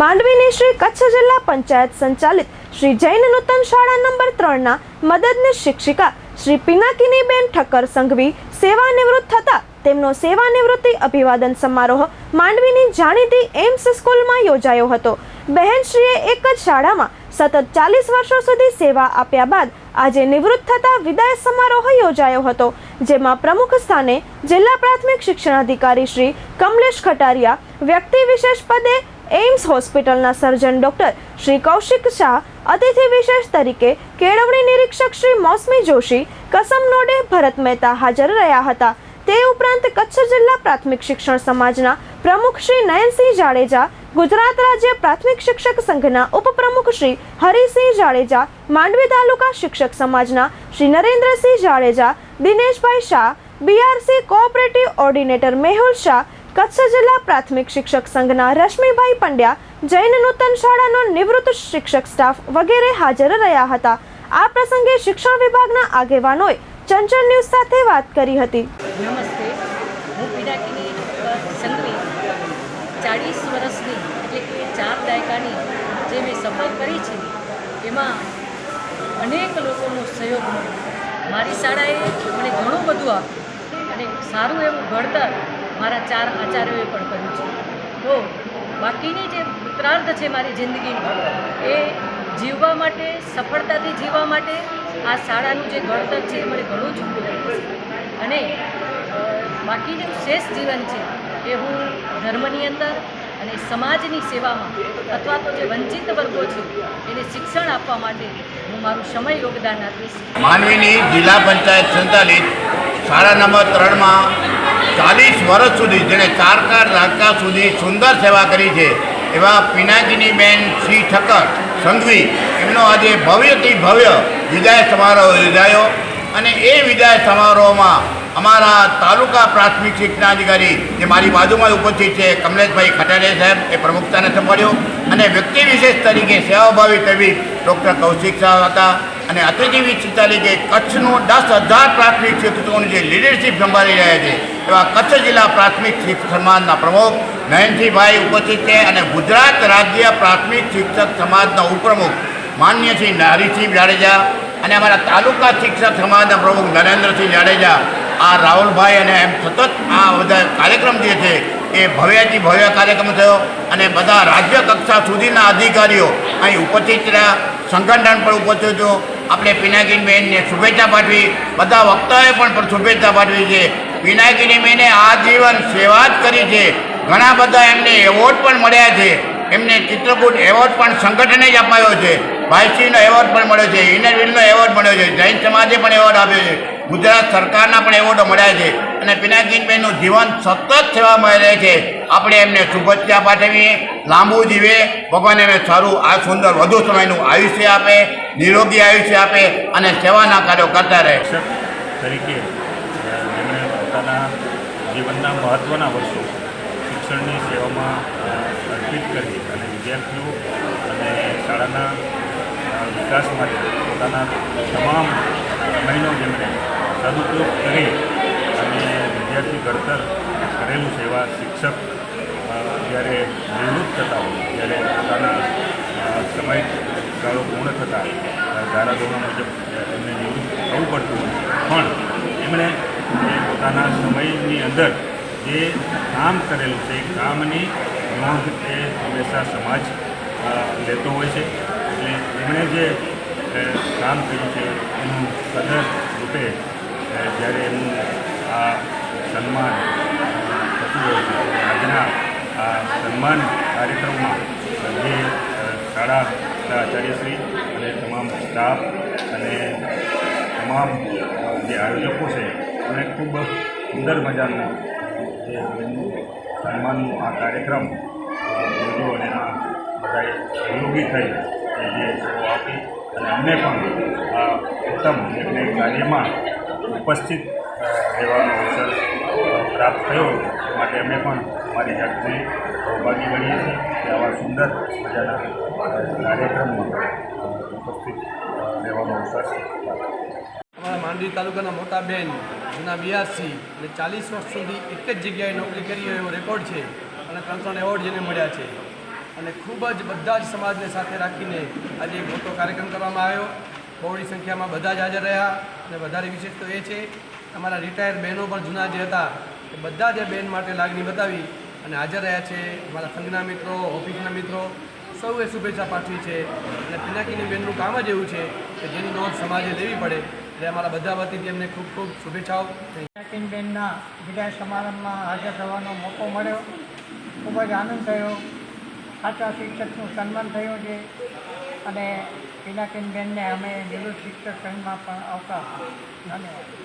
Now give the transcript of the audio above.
માંડવીની શ્રી કચ્છ જિલ્લા પંચાયત સંચાલિત શ્રી જૈન નૂતન શાળા નંબર 3 ના મદદનીશ શિક્ષિકા શ્રી પિનાકીનીબેન ઠક્કર સંઘવી સેવા નિવૃત્ત થતા તેમનો સેવા નિવૃત્તિ અભિવાદન સમારોહ માંડવીની જાણીતી એમ્સ સ્કૂલમાં યોજાયો હતો। બહેનશ્રીએ એક જ શાળામાં સતત 40 વર્ષો સુધી સેવા આપ્યા બાદ આજે નિવૃત્ત થતા વિદાય સમારોહ યોજાયો હતો, જેમાં પ્રમુખ સ્થાને જિલ્લા પ્રાથમિક શિક્ષણાધિકારી શ્રી કમલેશ ખટારિયા, વ્યક્તિ વિશેષ પદે એમ્સ હોસ્પિટલના સર્જન ડોક્ટર શ્રી કૌશિક શાહ, અતિથિ વિશેષ તરીકે કેળવણી નિરીક્ષક શ્રી મૌસમી જોશી, કસમ નોડે ભરત મહેતા હાજર રહ્યા હતા। તે ઉપરાંત કચ્છ જિલ્લા પ્રાથમિક શિક્ષણ સમાજના પ્રમુખ શ્રી નયનસિંહ જાડેજા, ગુજરાત રાજ્ય પ્રાથમિક શિક્ષક સંઘના ઉપપ્રમુખ શ્રી હરિસિંહ જાડેજા, માંડવી તાલુકા શિક્ષક સમાજના શ્રી નરેન્દ્રસિંહ જાડેજા, દિનેશભાઈ શાહ, બીઆરસી કોઓપરેટિવ ઓર્ડિનેટર મેહુલ શાહ, કચ્છ જિલ્લા પ્રાથમિક શિક્ષક સંઘના રશ્મિભાઈ પંડ્યા, જૈન નૂતન શાળાનો નિવૃત્ત શિક્ષક સ્ટાફ વગેરે હાજર રહ્યા હતા। આ પ્રસંગે શિક્ષણ વિભાગના આગેવાનોએ ચંચળ ન્યૂઝ સાથે વાત કરી હતી। નમસ્તે, હું પિનાકીની સંઘવી 40 વર્ષની એટલે કે 4 દાયકાની જે મેં સફર કરી છે એમાં અનેક લોકોનો સહયોગ મળ્યો। મારી શાળાએ મને ઘણું બધું આપ્યું અને સારું એવું ઘડતર મારા 4 આચાર્યોએ પણ કર્યું છે। તો બાકીની જે ઉત્તરાર્ધ છે મારી જિંદગીની એ જીવવા માટે, સફળતાથી જીવવા માટે આ શાળાનું જે ઘડતર છે એ મને ઘણું જ ઉપયોગી છે અને બાકીનું શેષ જીવન છે એ હું ધર્મની અંદર અને સમાજની સેવામાં અથવા તો જે વંચિત વર્ગો છે એને શિક્ષણ આપવા માટે હું મારું સમય યોગદાન આપીશ। માંડવીની જિલ્લા પંચાયત સંચાલિત શાળા નંબર 3માં 40 વર્ષ સુધી જેણે 4 દાયકા સુધી સુંદર સેવા કરી છે એવા પિનાકીનીબેન શ્રી ઠક્કર સંઘવી એમનો આજે ભવ્યથી ભવ્ય વિદાય સમારોહ યોજાયો અને એ વિદાય સમારોહમાં અમારા તાલુકા પ્રાથમિક શિક્ષણાધિકારી જે મારી બાજુમાં ઉપસ્થિત છે કમલેશભાઈ ખટારિયા સાહેબ એ પ્રમુખતાને સંભાળ્યો અને વ્યક્તિ વિશેષ તરીકે સેવાભાવી તબીબ ડૉક્ટર કૌશિક શાહ હતા અને અતિથિ વિશેષ તરીકે કચ્છનું 10,000 પ્રાથમિક શિક્ષકોની જે લીડરશીપ સંભાળી રહ્યા છે એવા કચ્છ જિલ્લા પ્રાથમિક શિક્ષક સમાજના પ્રમુખ નયનસિંહભાઈ ઉપસ્થિત છે અને ગુજરાત રાજ્ય પ્રાથમિક શિક્ષક સમાજના ઉપપ્રમુખ માન્ય શ્રી હરિસિંહ જાડેજા અને અમારા તાલુકા શિક્ષક સમાજના પ્રમુખ નરેન્દ્રસિંહ જાડેજા, આ રાહુલભાઈ અને એમ સતત આ બધા કાર્યક્રમ જે છે એ ભવ્યથી ભવ્ય કાર્યક્રમ થયો અને બધા રાજ્ય કક્ષા સુધીના અધિકારીઓ અહીં ઉપસ્થિત રહ્યા, સંગઠન પણ ઉપસ્થિત હતું। આપણે પિનાકીનીબેનને શુભેચ્છા પાઠવી, બધા વક્તાઓએ પણ શુભેચ્છા પાઠવી છે। પિનાકીનીબેને આજીવન સેવા જ કરી છે, ઘણા બધા એમને એવોર્ડ પણ મળ્યા છે, એમને ચિત્રકૂટ એવોર્ડ પણ સંગઠને જ અપાયો છે, ભાઈશ્રીનો એવોર્ડ પણ મળ્યો છે, ઇનરવિલનો એવોર્ડ મળ્યો છે, જૈન સમાજે પણ એવોર્ડ આપ્યો છે, ગુજરાત સરકારના પણ એવોર્ડો મળ્યા છે અને પિનાકીનીબેનનું જીવન સતત સેવામાં રહે છે। આપણે એમને શુભેચ્છા પાઠવીએ, લાંબુ જીવે, ભગવાન એમને સારું આ સુંદર વધુ સમયનું આયુષ્ય આપે, નિરોગી આયુષ્ય આપે અને સેવાના કાર્યો કરતા રહે। તરીકે જેમણે પોતાના જીવનના મહત્ત્વના વર્ષો શિક્ષણની સેવામાં અર્પિત કરી અને વિદ્યાર્થીઓ અને શાળાના વિકાસ માટે પોતાના તમામ સમયનો જેમણે સદુપયોગ કરી અને વિદ્યાર્થી ઘડતર કરેલું સેવા શિક્ષક જ્યારે નિવૃત્ત થતા હોય ત્યારે પોતાના સમય ગાળો પૂર્ણ થતાં ધારાધોરણો મુજબ એમને નિવૃત્ત થવું પડતું પણ એમણે પોતાના સમયની અંદર જે કામ કરેલું છે એ કામની નોંધ એ હંમેશા સમાજ લેતો હોય છે। એટલે એમણે જે કામ કર્યું છે એનું કદર રૂપે જ્યારે એમનું આ સન્માન થતું હોય છે, આજના આ સન્માન કાર્યક્રમમાં જે શાળાના આચાર્યશ્રી અને તમામ સ્ટાફ અને તમામ જે આયોજકો છે એમણે ખૂબ સુંદર મજાનું જે સન્માનનું આ કાર્યક્રમ યોજ્યો અને આ બધાએ સહયોગી થઈ જે સેવાઓ આપી અને અમને પણ આ ઉત્તમ એટલે કાર્યમાં ઉપસ્થિત રહેવાનો અવસર પ્રાપ્ત થયો માટે અમે પણ અમારી જાતને સૌભાગ્ય ગણીએ છીએ કે આવા સુંદર મજાના કાર્યક્રમમાં ઉપસ્થિત રહેવાનો અવસર અમારા માંડવી તાલુકાના મોટા બેન જૂના બીઆરસી અને 40 વર્ષ સુધી એક જ જગ્યાએ નોકરી કરી એવો રેકોર્ડ છે અને 3 એવોર્ડ જેને મળ્યા છે। અને ખૂબ જ બધા જ સમાજને સાથે રાખીને આજે એક મોટો કાર્યક્રમ કરવામાં આવ્યો. બહોળી સંખ્યામાં બધા જ હાજર રહ્યા અને વધારે વિશેષ તો એ છે અમારા રિટાયર્ડ બહેનો પણ જૂના જે હતા એ બધા જ બેન માટે લાગણી બતાવી અને હાજર રહ્યા છે. અમારા સંઘના મિત્રો, ઓફિસના મિત્રો સૌએ શુભેચ્છા પાઠવી છે. અને પિનાકીની બેનનું કામ જ એવું છે કે જેની નોંધ સમાજે લેવી પડે, એટલે અમારા બધા વતીથી એમને ખૂબ ખૂબ શુભેચ્છાઓ. પિનાકીનબેનના વિદાય સમારંભમાં હાજર થવાનો મોકો મળ્યો. ખૂબ જ આનંદ થયો. સાચા શિક્ષકનું સન્માન થયું છે અને પિનાકીનબેનને અમે નિવૃત્ત શિક્ષક સંઘમાં પણ આવતા. ધન્યવાદ.